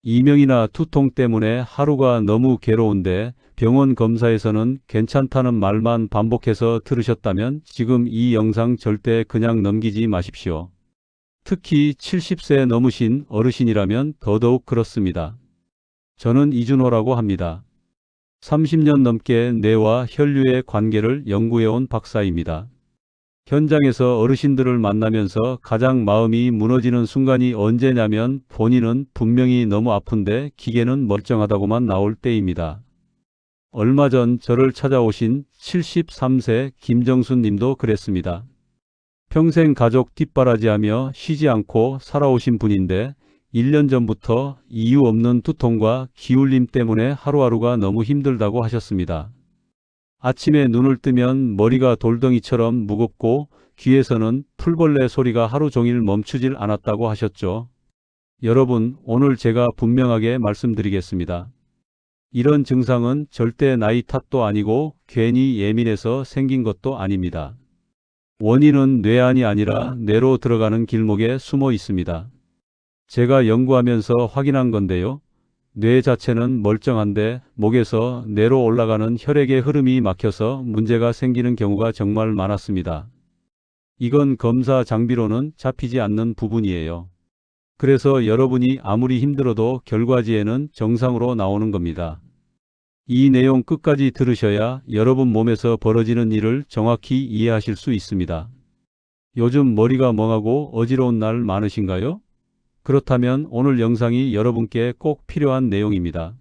이명이나 두통 때문에 하루가 너무 괴로운데 병원 검사에서는 괜찮다는 말만 반복해서 들으셨다면 지금 이 영상 절대 그냥 넘기지 마십시오. 특히 70세 넘으신 어르신이라면 더더욱 그렇습니다. 저는 이준호라고 합니다. 30년 넘게 뇌와 혈류의 관계를 연구해온 박사입니다. 현장에서 어르신들을 만나면서 가장 마음이 무너지는 순간이 언제냐면 본인은 분명히 너무 아픈데 기계는 멀쩡하다고만 나올 때입니다. 얼마 전 저를 찾아오신 73세 김정순 님도 그랬습니다. 평생 가족 뒷바라지하며 쉬지 않고 살아오신 분인데 1년 전부터 이유 없는 두통과 기울림 때문에 하루하루가 너무 힘들다고 하셨습니다. 아침에 눈을 뜨면 머리가 돌덩이처럼 무겁고 귀에서는 풀벌레 소리가 하루 종일 멈추질 않았다고 하셨죠. 여러분, 오늘 제가 분명하게 말씀드리겠습니다. 이런 증상은 절대 나이 탓도 아니고 괜히 예민해서 생긴 것도 아닙니다. 원인은 뇌 안이 아니라 뇌로 들어가는 길목에 숨어 있습니다. 제가 연구하면서 확인한 건데요. 뇌 자체는 멀쩡한데 목에서 뇌로 올라가는 혈액의 흐름이 막혀서 문제가 생기는 경우가 정말 많았습니다. 이건 검사 장비로는 잡히지 않는 부분이에요. 그래서 여러분이 아무리 힘들어도 결과지에는 정상으로 나오는 겁니다. 이 내용 끝까지 들으셔야 여러분 몸에서 벌어지는 일을 정확히 이해하실 수 있습니다. 요즘 머리가 멍하고 어지러운 날 많으신가요? 그렇다면 오늘 영상이 여러분께 꼭 필요한 내용입니다.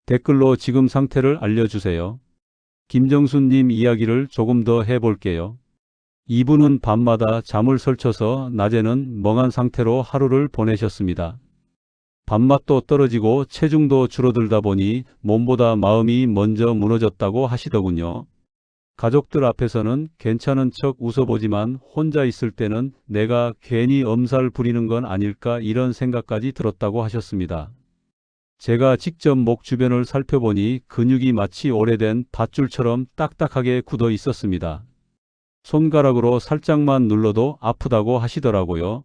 댓글로 지금 상태를 알려주세요. 김정순님 이야기를 조금 더 해볼게요. 이분은 밤마다 잠을 설쳐서 낮에는 멍한 상태로 하루를 보내셨습니다. 밥맛도 떨어지고 체중도 줄어들다 보니 몸보다 마음이 먼저 무너졌다고 하시더군요. 가족들 앞에서는 괜찮은 척 웃어보지만 혼자 있을 때는 내가 괜히 엄살 부리는 건 아닐까 이런 생각까지 들었다고 하셨습니다. 제가 직접 목 주변을 살펴보니 근육이 마치 오래된 밧줄처럼 딱딱하게 굳어 있었습니다. 손가락으로 살짝만 눌러도 아프다고 하시더라고요.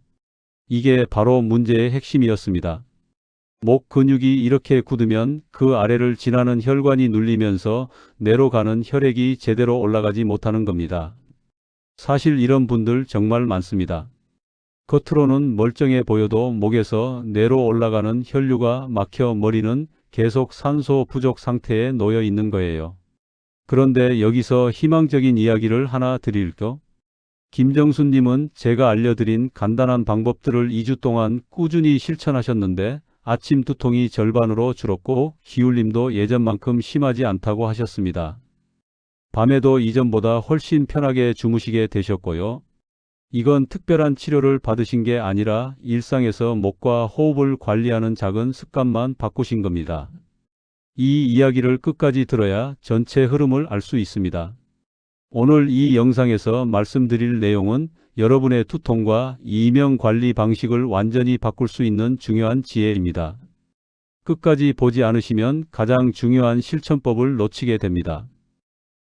이게 바로 문제의 핵심이었습니다. 목 근육이 이렇게 굳으면 그 아래를 지나는 혈관이 눌리면서 뇌로 가는 혈액이 제대로 올라가지 못하는 겁니다. 사실 이런 분들 정말 많습니다. 겉으로는 멀쩡해 보여도 목에서 뇌로 올라가는 혈류가 막혀 머리는 계속 산소 부족 상태에 놓여 있는 거예요. 그런데 여기서 희망적인 이야기를 하나 드릴까? 김정순님은 제가 알려드린 간단한 방법들을 2주 동안 꾸준히 실천하셨는데 아침 두통이 절반으로 줄었고 기울림도 예전만큼 심하지 않다고 하셨습니다. 밤에도 이전보다 훨씬 편하게 주무시게 되셨고요. 이건 특별한 치료를 받으신 게 아니라 일상에서 목과 호흡을 관리하는 작은 습관만 바꾸신 겁니다. 이 이야기를 끝까지 들어야 전체 흐름을 알 수 있습니다. 오늘 이 영상에서 말씀드릴 내용은 여러분의 두통과 이명 관리 방식을 완전히 바꿀 수 있는 중요한 지혜입니다. 끝까지 보지 않으시면 가장 중요한 실천법을 놓치게 됩니다.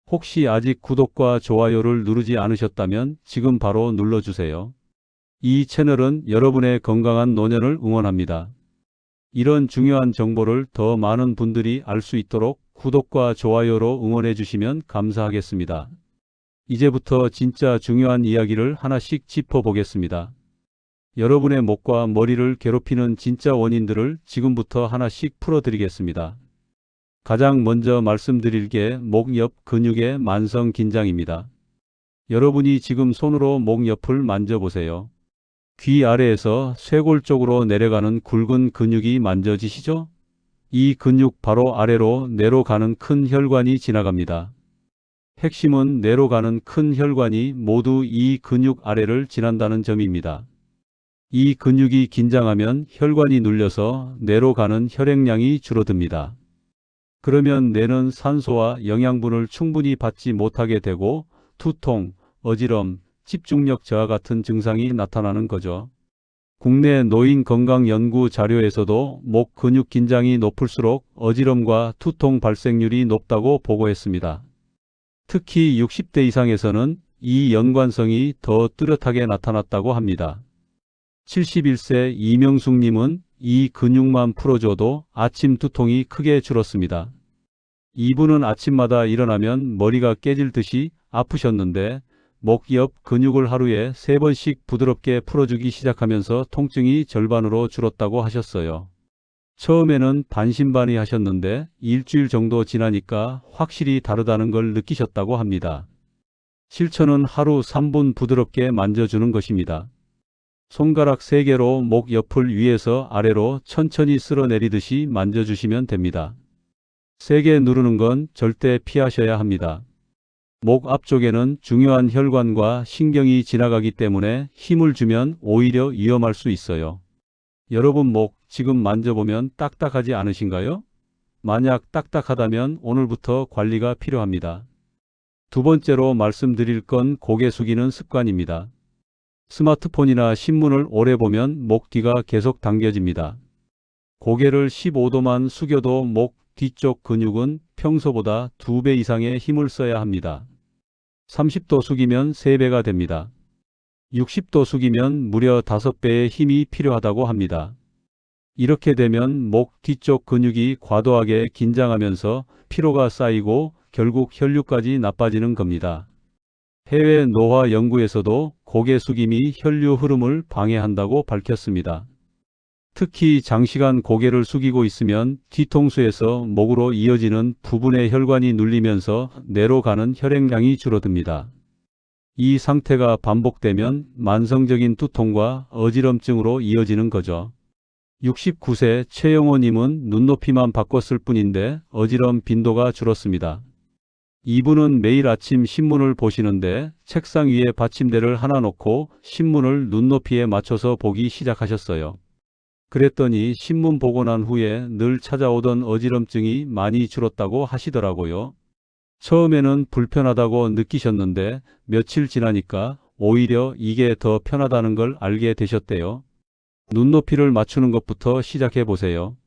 혹시 아직 구독과 좋아요를 누르지 않으셨다면 지금 바로 눌러주세요. 이 채널은 여러분의 건강한 노년을 응원합니다. 이런 중요한 정보를 더 많은 분들이 알 수 있도록 구독과 좋아요로 응원해 주시면 감사하겠습니다. 이제부터 진짜 중요한 이야기를 하나씩 짚어보겠습니다. 여러분의 목과 머리를 괴롭히는 진짜 원인들을 지금부터 하나씩 풀어드리겠습니다. 가장 먼저 말씀드릴 게 목 옆 근육의 만성 긴장입니다. 여러분이 지금 손으로 목 옆을 만져보세요. 귀 아래에서 쇄골 쪽으로 내려가는 굵은 근육이 만져지시죠? 이 근육 바로 아래로 뇌로 가는 큰 혈관이 지나갑니다. 핵심은 뇌로 가는 큰 혈관이 모두 이 근육 아래를 지난다는 점입니다. 이 근육이 긴장하면 혈관이 눌려서 뇌로 가는 혈액량이 줄어듭니다. 그러면 뇌는 산소와 영양분을 충분히 받지 못하게 되고 두통, 어지럼, 집중력 저하 같은 증상이 나타나는 거죠. 국내 노인 건강 연구 자료에서도 목 근육 긴장이 높을수록 어지럼과 두통 발생률이 높다고 보고했습니다. 특히 60대 이상에서는 이 연관성이 더 뚜렷하게 나타났다고 합니다. 71세 이명숙님은 이 근육만 풀어줘도 아침 두통이 크게 줄었습니다. 이분은 아침마다 일어나면 머리가 깨질 듯이 아프셨는데 목 옆 근육을 하루에 3번씩 부드럽게 풀어주기 시작하면서 통증이 절반으로 줄었다고 하셨어요. 처음에는 반신반의 하셨는데 일주일 정도 지나니까 확실히 다르다는 걸 느끼셨다고 합니다. 실천은 하루 3분 부드럽게 만져주는 것입니다. 손가락 3개로 목 옆을 위에서 아래로 천천히 쓸어내리듯이 만져주시면 됩니다. 세게 누르는 건 절대 피하셔야 합니다. 목 앞쪽에는 중요한 혈관과 신경이 지나가기 때문에 힘을 주면 오히려 위험할 수 있어요. 여러분 목 지금 만져보면 딱딱하지 않으신가요? 만약 딱딱하다면 오늘부터 관리가 필요합니다. 두 번째로 말씀드릴 건 고개 숙이는 습관입니다. 스마트폰이나 신문을 오래 보면 목 뒤가 계속 당겨집니다. 고개를 15도만 숙여도 목 뒤쪽 근육은 평소보다 2배 이상의 힘을 써야 합니다. 30도 숙이면 3배가 됩니다. 60도 숙이면 무려 5배의 힘이 필요하다고 합니다. 이렇게 되면 목 뒤쪽 근육이 과도하게 긴장하면서 피로가 쌓이고 결국 혈류까지 나빠지는 겁니다. 해외 노화 연구에서도 고개 숙임이 혈류 흐름을 방해한다고 밝혔습니다. 특히 장시간 고개를 숙이고 있으면 뒤통수에서 목으로 이어지는 부분의 혈관이 눌리면서 뇌로 가는 혈액량이 줄어듭니다. 이 상태가 반복되면 만성적인 두통과 어지럼증으로 이어지는 거죠. 69세 최영호님은 눈높이만 바꿨을 뿐인데 어지럼 빈도가 줄었습니다. 이분은 매일 아침 신문을 보시는데 책상 위에 받침대를 하나 놓고 신문을 눈높이에 맞춰서 보기 시작하셨어요. 그랬더니 신문 보고 난 후에 늘 찾아오던 어지럼증이 많이 줄었다고 하시더라고요. 처음에는 불편하다고 느끼셨는데 며칠 지나니까 오히려 이게 더 편하다는 걸 알게 되셨대요. 눈높이를 맞추는 것부터 시작해 보세요.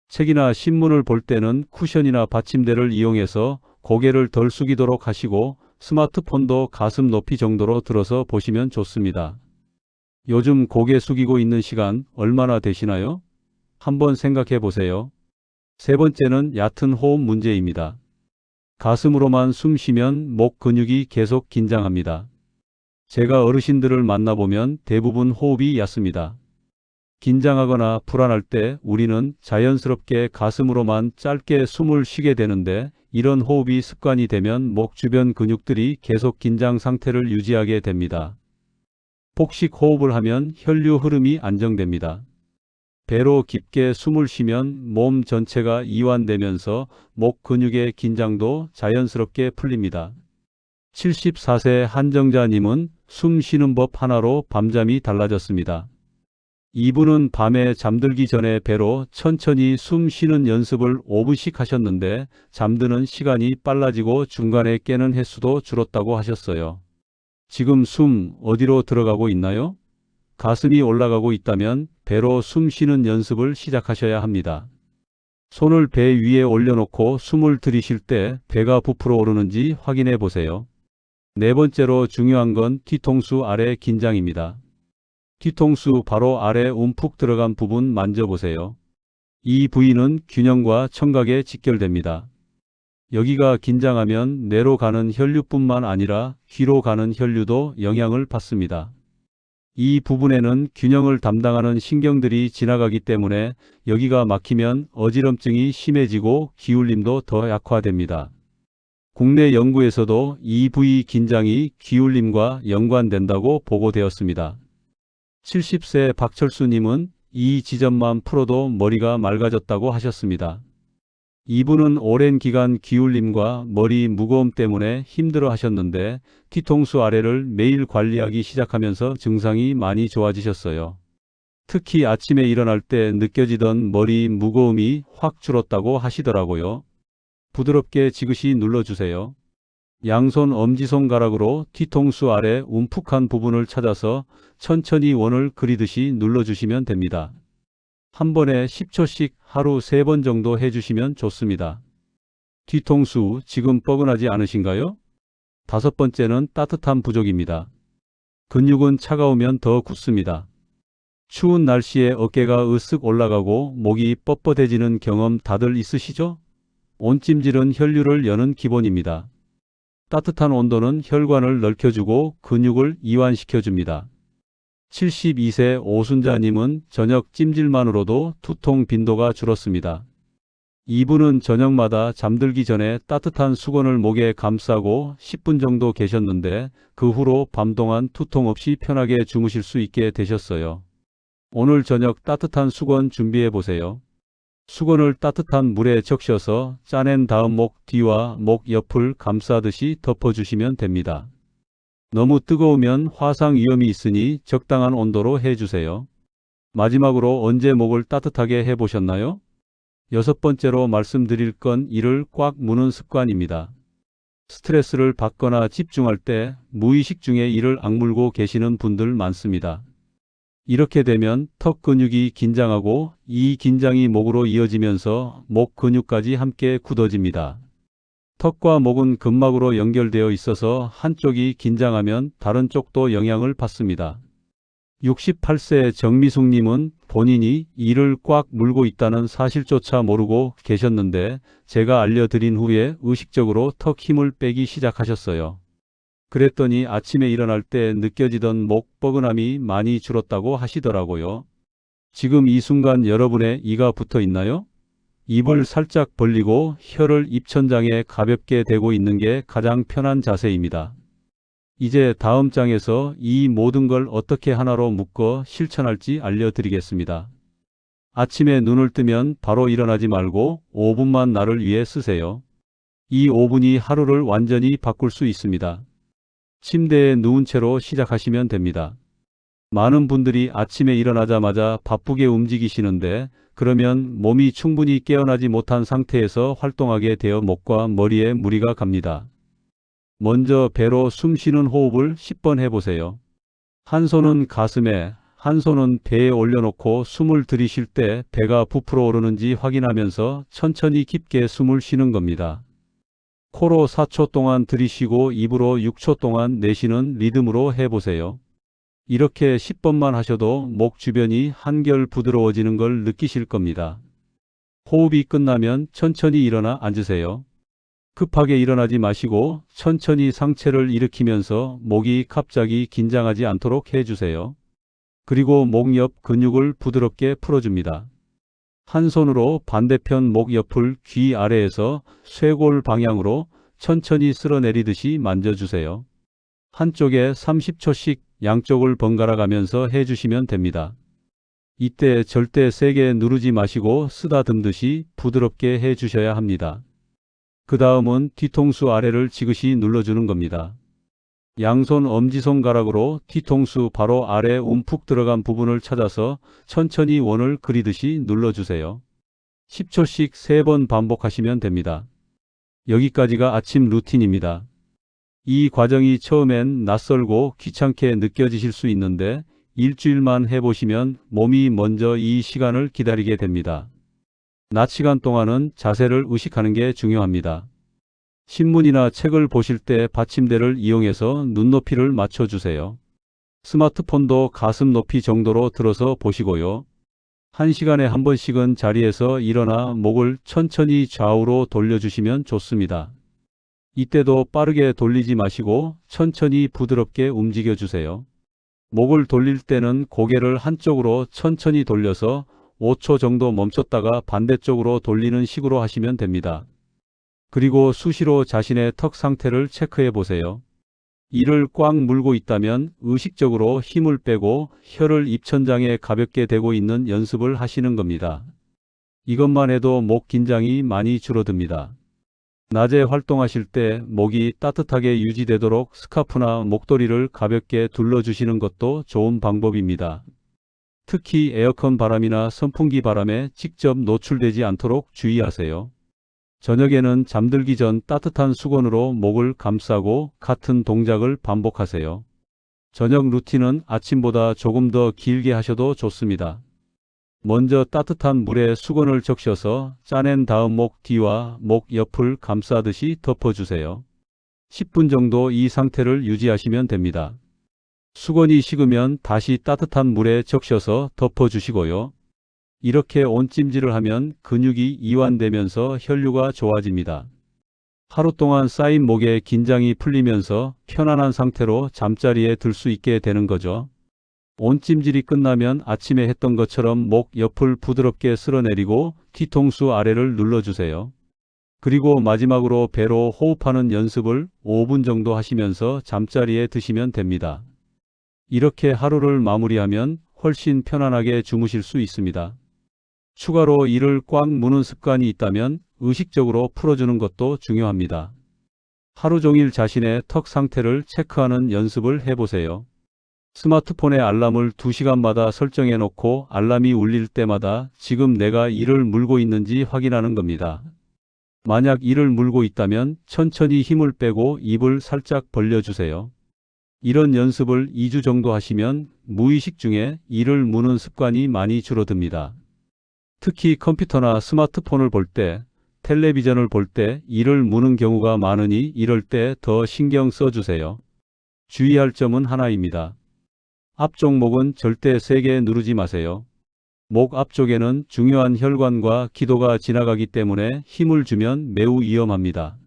책이나 신문을 볼 때는 쿠션이나 받침대를 이용해서 고개를 덜 숙이도록 하시고 스마트폰도 가슴 높이 정도로 들어서 보시면 좋습니다. 요즘 고개 숙이고 있는 시간 얼마나 되시나요? 한번 생각해 보세요. 세 번째는 얕은 호흡 문제입니다. 가슴으로만 숨 쉬면 목 근육이 계속 긴장합니다. 제가 어르신들을 만나보면 대부분 호흡이 얕습니다. 긴장하거나 불안할 때 우리는 자연스럽게 가슴으로만 짧게 숨을 쉬게 되는데 이런 호흡이 습관이 되면 목 주변 근육들이 계속 긴장 상태를 유지하게 됩니다. 복식 호흡을 하면 혈류 흐름이 안정됩니다. 배로 깊게 숨을 쉬면 몸 전체가 이완되면서 목 근육의 긴장도 자연스럽게 풀립니다. 74세 한정자님은 숨 쉬는 법 하나로 밤잠이 달라졌습니다. 이분은 밤에 잠들기 전에 배로 천천히 숨 쉬는 연습을 5분씩 하셨는데 잠드는 시간이 빨라지고 중간에 깨는 횟수도 줄었다고 하셨어요. 지금 숨 어디로 들어가고 있나요? 가슴이 올라가고 있다면 배로 숨 쉬는 연습을 시작하셔야 합니다. 손을 배 위에 올려놓고 숨을 들이쉴 때 배가 부풀어 오르는지 확인해 보세요. 네 번째로 중요한 건 뒤통수 아래 긴장입니다. 뒤통수 바로 아래 움푹 들어간 부분 만져보세요. 이 부위는 균형과 청각에 직결됩니다. 여기가 긴장하면 뇌로 가는 혈류뿐만 아니라 귀로 가는 혈류도 영향을 받습니다. 이 부분에는 균형을 담당하는 신경들이 지나가기 때문에 여기가 막히면 어지럼증이 심해지고 기울림도 더 약화됩니다. 국내 연구에서도 이 부위 긴장이 기울림과 연관된다고 보고되었습니다. 70세 박철수님은 이 지점만 풀어도 머리가 맑아졌다고 하셨습니다. 이분은 오랜 기간 기울림과 머리 무거움 때문에 힘들어 하셨는데 뒤통수 아래를 매일 관리하기 시작하면서 증상이 많이 좋아지셨어요. 특히 아침에 일어날 때 느껴지던 머리 무거움이 확 줄었다고 하시더라고요. 부드럽게 지그시 눌러주세요. 양손 엄지손가락으로 뒤통수 아래 움푹한 부분을 찾아서 천천히 원을 그리듯이 눌러주시면 됩니다. 한 번에 10초씩 하루 3번 정도 해주시면 좋습니다. 뒤통수 지금 뻐근하지 않으신가요? 다섯 번째는 따뜻한 부족입니다. 근육은 차가우면 더 굳습니다. 추운 날씨에 어깨가 으쓱 올라가고 목이 뻣뻣해지는 경험 다들 있으시죠? 온찜질은 혈류를 여는 기본입니다. 따뜻한 온도는 혈관을 넓혀주고 근육을 이완시켜줍니다. 72세 오순자님은 저녁 찜질만으로도 두통 빈도가 줄었습니다. 이분은 저녁마다 잠들기 전에 따뜻한 수건을 목에 감싸고 10분 정도 계셨는데 그 후로 밤 동안 두통 없이 편하게 주무실 수 있게 되셨어요. 오늘 저녁 따뜻한 수건 준비해 보세요. 수건을 따뜻한 물에 적셔서 짜낸 다음 목 뒤와 목 옆을 감싸듯이 덮어주시면 됩니다. 너무 뜨거우면 화상 위험이 있으니 적당한 온도로 해주세요. 마지막으로 언제 목을 따뜻하게 해보셨나요? 6번째로 말씀드릴 건 이를 꽉 무는 습관입니다. 스트레스를 받거나 집중할 때 무의식 중에 이를 악물고 계시는 분들 많습니다. 이렇게 되면 턱 근육이 긴장하고 이 긴장이 목으로 이어지면서 목 근육까지 함께 굳어집니다. 턱과 목은 근막으로 연결되어 있어서 한쪽이 긴장하면 다른 쪽도 영향을 받습니다. 68세 정미숙님은 본인이 이를 꽉 물고 있다는 사실조차 모르고 계셨는데 제가 알려드린 후에 의식적으로 턱 힘을 빼기 시작하셨어요. 그랬더니 아침에 일어날 때 느껴지던 목 뻐근함이 많이 줄었다고 하시더라고요. 지금 이 순간 여러분의 이가 붙어 있나요? 입을 살짝 벌리고 혀를 입천장에 가볍게 대고 있는 게 가장 편한 자세입니다. 이제 다음 장에서 이 모든 걸 어떻게 하나로 묶어 실천할지 알려드리겠습니다. 아침에 눈을 뜨면 바로 일어나지 말고 5분만 나를 위해 쓰세요. 이 5분이 하루를 완전히 바꿀 수 있습니다. 침대에 누운 채로 시작하시면 됩니다. 많은 분들이 아침에 일어나자마자 바쁘게 움직이시는데 그러면 몸이 충분히 깨어나지 못한 상태에서 활동하게 되어 목과 머리에 무리가 갑니다. 먼저 배로 숨 쉬는 호흡을 10번 해보세요. 한 손은 가슴에, 한 손은 배에 올려놓고 숨을 들이쉴 때 배가 부풀어 오르는지 확인하면서 천천히 깊게 숨을 쉬는 겁니다. 코로 4초 동안 들이쉬고 입으로 6초 동안 내쉬는 리듬으로 해보세요. 이렇게 10번만 하셔도 목 주변이 한결 부드러워지는 걸 느끼실 겁니다. 호흡이 끝나면 천천히 일어나 앉으세요. 급하게 일어나지 마시고 천천히 상체를 일으키면서 목이 갑자기 긴장하지 않도록 해주세요. 그리고 목 옆 근육을 부드럽게 풀어줍니다. 한 손으로 반대편 목 옆을 귀 아래에서 쇄골 방향으로 천천히 쓸어내리듯이 만져주세요. 한쪽에 30초씩 양쪽을 번갈아 가면서 해주시면 됩니다. 이때 절대 세게 누르지 마시고 쓰다듬듯이 부드럽게 해주셔야 합니다. 그 다음은 뒤통수 아래를 지그시 눌러주는 겁니다. 양손 엄지손가락으로 뒤통수 바로 아래 움푹 들어간 부분을 찾아서 천천히 원을 그리듯이 눌러주세요. 10초씩 3번 반복하시면 됩니다. 여기까지가 아침 루틴입니다. 이 과정이 처음엔 낯설고 귀찮게 느껴지실 수 있는데 일주일만 해보시면 몸이 먼저 이 시간을 기다리게 됩니다. 낮 시간 동안은 자세를 의식하는 게 중요합니다. 신문이나 책을 보실 때 받침대를 이용해서 눈높이를 맞춰주세요. 스마트폰도 가슴 높이 정도로 들어서 보시고요. 1시간에 한 번씩은 자리에서 일어나 목을 천천히 좌우로 돌려주시면 좋습니다. 이때도 빠르게 돌리지 마시고 천천히 부드럽게 움직여주세요. 목을 돌릴 때는 고개를 한쪽으로 천천히 돌려서 5초 정도 멈췄다가 반대쪽으로 돌리는 식으로 하시면 됩니다. 그리고 수시로 자신의 턱 상태를 체크해 보세요. 이를 꽉 물고 있다면 의식적으로 힘을 빼고 혀를 입천장에 가볍게 대고 있는 연습을 하시는 겁니다. 이것만 해도 목 긴장이 많이 줄어듭니다. 낮에 활동하실 때 목이 따뜻하게 유지되도록 스카프나 목도리를 가볍게 둘러주시는 것도 좋은 방법입니다. 특히 에어컨 바람이나 선풍기 바람에 직접 노출되지 않도록 주의하세요. 저녁에는 잠들기 전 따뜻한 수건으로 목을 감싸고 같은 동작을 반복하세요. 저녁 루틴은 아침보다 조금 더 길게 하셔도 좋습니다. 먼저 따뜻한 물에 수건을 적셔서 짜낸 다음 목 뒤와 목 옆을 감싸듯이 덮어주세요. 10분 정도 이 상태를 유지하시면 됩니다. 수건이 식으면 다시 따뜻한 물에 적셔서 덮어주시고요. 이렇게 온찜질을 하면 근육이 이완되면서 혈류가 좋아집니다. 하루 동안 쌓인 목에 긴장이 풀리면서 편안한 상태로 잠자리에 들 수 있게 되는 거죠. 온찜질이 끝나면 아침에 했던 것처럼 목 옆을 부드럽게 쓸어내리고 뒤통수 아래를 눌러주세요. 그리고 마지막으로 배로 호흡하는 연습을 5분 정도 하시면서 잠자리에 드시면 됩니다. 이렇게 하루를 마무리하면 훨씬 편안하게 주무실 수 있습니다. 추가로 이를 꽉 무는 습관이 있다면 의식적으로 풀어주는 것도 중요합니다. 하루 종일 자신의 턱 상태를 체크하는 연습을 해보세요. 스마트폰에 알람을 2시간마다 설정해 놓고 알람이 울릴 때마다 지금 내가 이를 물고 있는지 확인하는 겁니다. 만약 이를 물고 있다면 천천히 힘을 빼고 입을 살짝 벌려주세요. 이런 연습을 2주 정도 하시면 무의식 중에 이를 무는 습관이 많이 줄어듭니다. 특히 컴퓨터나 스마트폰을 볼 때, 텔레비전을 볼 때 이를 무는 경우가 많으니 이럴 때 더 신경 써주세요. 주의할 점은 하나입니다. 앞쪽 목은 절대 세게 누르지 마세요. 목 앞쪽에는 중요한 혈관과 기도가 지나가기 때문에 힘을 주면 매우 위험합니다.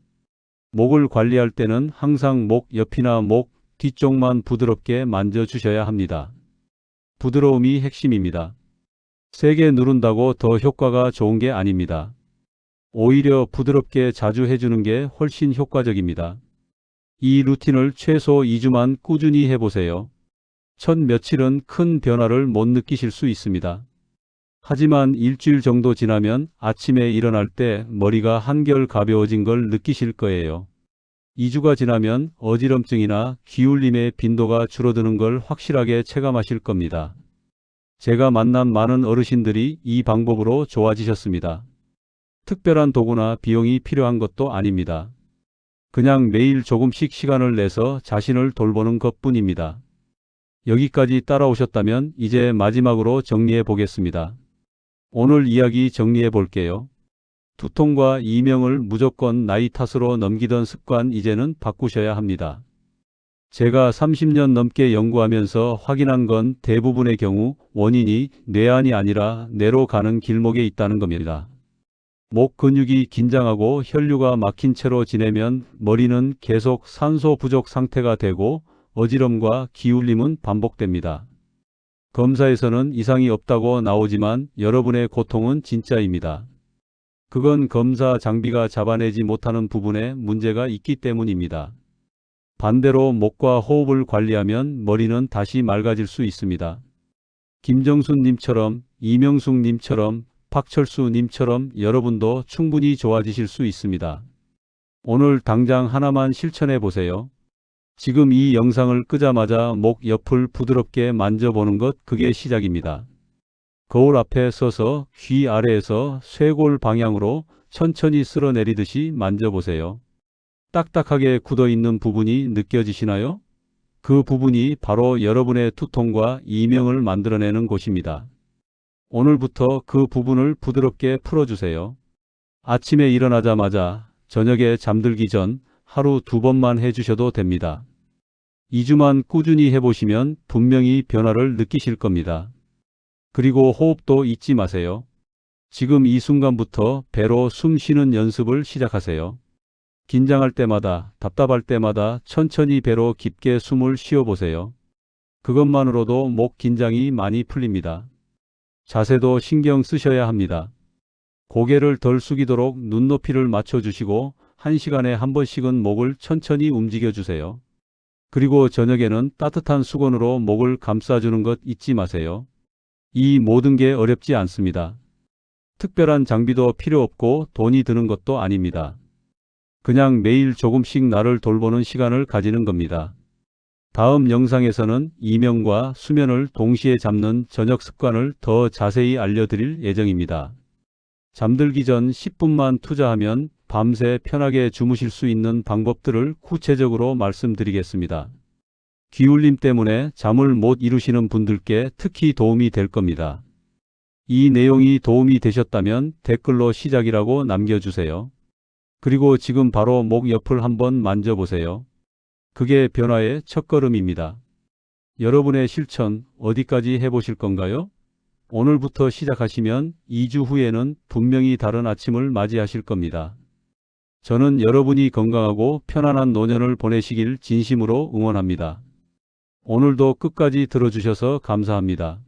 목을 관리할 때는 항상 목 옆이나 목 뒤쪽만 부드럽게 만져주셔야 합니다. 부드러움이 핵심입니다. 세게 누른다고 더 효과가 좋은 게 아닙니다. 오히려 부드럽게 자주 해주는 게 훨씬 효과적입니다. 이 루틴을 최소 2주만 꾸준히 해보세요. 첫 며칠은 큰 변화를 못 느끼실 수 있습니다. 하지만 일주일 정도 지나면 아침에 일어날 때 머리가 한결 가벼워진 걸 느끼실 거예요. 2주가 지나면 어지럼증이나 기울림의 빈도가 줄어드는 걸 확실하게 체감하실 겁니다. 제가 만난 많은 어르신들이 이 방법으로 좋아지셨습니다. 특별한 도구나 비용이 필요한 것도 아닙니다. 그냥 매일 조금씩 시간을 내서 자신을 돌보는 것뿐입니다. 여기까지 따라오셨다면 이제 마지막으로 정리해 보겠습니다. 오늘 이야기 정리해 볼게요. 두통과 이명을 무조건 나이 탓으로 넘기던 습관 이제는 바꾸셔야 합니다. 제가 30년 넘게 연구하면서 확인한 건 대부분의 경우 원인이 뇌안이 아니라 뇌로 가는 길목에 있다는 겁니다. 목 근육이 긴장하고 혈류가 막힌 채로 지내면 머리는 계속 산소 부족 상태가 되고 어지럼과 기울림은 반복됩니다. 검사에서는 이상이 없다고 나오지만 여러분의 고통은 진짜입니다. 그건 검사 장비가 잡아내지 못하는 부분에 문제가 있기 때문입니다. 반대로 목과 호흡을 관리하면 머리는 다시 맑아질 수 있습니다. 김정순님처럼, 이명숙님처럼, 박철수님처럼 여러분도 충분히 좋아지실 수 있습니다. 오늘 당장 하나만 실천해 보세요. 지금 이 영상을 끄자마자 목 옆을 부드럽게 만져보는 것, 그게 시작입니다. 거울 앞에 서서 귀 아래에서 쇄골 방향으로 천천히 쓸어내리듯이 만져보세요. 딱딱하게 굳어있는 부분이 느껴지시나요? 그 부분이 바로 여러분의 두통과 이명을 만들어내는 곳입니다. 오늘부터 그 부분을 부드럽게 풀어주세요. 아침에 일어나자마자, 저녁에 잠들기 전 하루 2번만 해주셔도 됩니다. 2주만 꾸준히 해보시면 분명히 변화를 느끼실 겁니다. 그리고 호흡도 잊지 마세요. 지금 이 순간부터 배로 숨 쉬는 연습을 시작하세요. 긴장할 때마다, 답답할 때마다 천천히 배로 깊게 숨을 쉬어보세요. 그것만으로도 목 긴장이 많이 풀립니다. 자세도 신경 쓰셔야 합니다. 고개를 덜 숙이도록 눈높이를 맞춰주시고 1시간에 한 번씩은 목을 천천히 움직여주세요. 그리고 저녁에는 따뜻한 수건으로 목을 감싸주는 것 잊지 마세요. 이 모든 게 어렵지 않습니다. 특별한 장비도 필요 없고 돈이 드는 것도 아닙니다. 그냥 매일 조금씩 나를 돌보는 시간을 가지는 겁니다. 다음 영상에서는 이명과 수면을 동시에 잡는 저녁 습관을 더 자세히 알려드릴 예정입니다. 잠들기 전 10분만 투자하면 밤새 편하게 주무실 수 있는 방법들을 구체적으로 말씀드리겠습니다. 기울림 때문에 잠을 못 이루시는 분들께 특히 도움이 될 겁니다. 이 내용이 도움이 되셨다면 댓글로 시작이라고 남겨주세요. 그리고 지금 바로 목 옆을 한번 만져보세요. 그게 변화의 첫걸음입니다. 여러분의 실천 어디까지 해보실 건가요? 오늘부터 시작하시면 2주 후에는 분명히 다른 아침을 맞이하실 겁니다. 저는 여러분이 건강하고 편안한 노년을 보내시길 진심으로 응원합니다. 오늘도 끝까지 들어주셔서 감사합니다.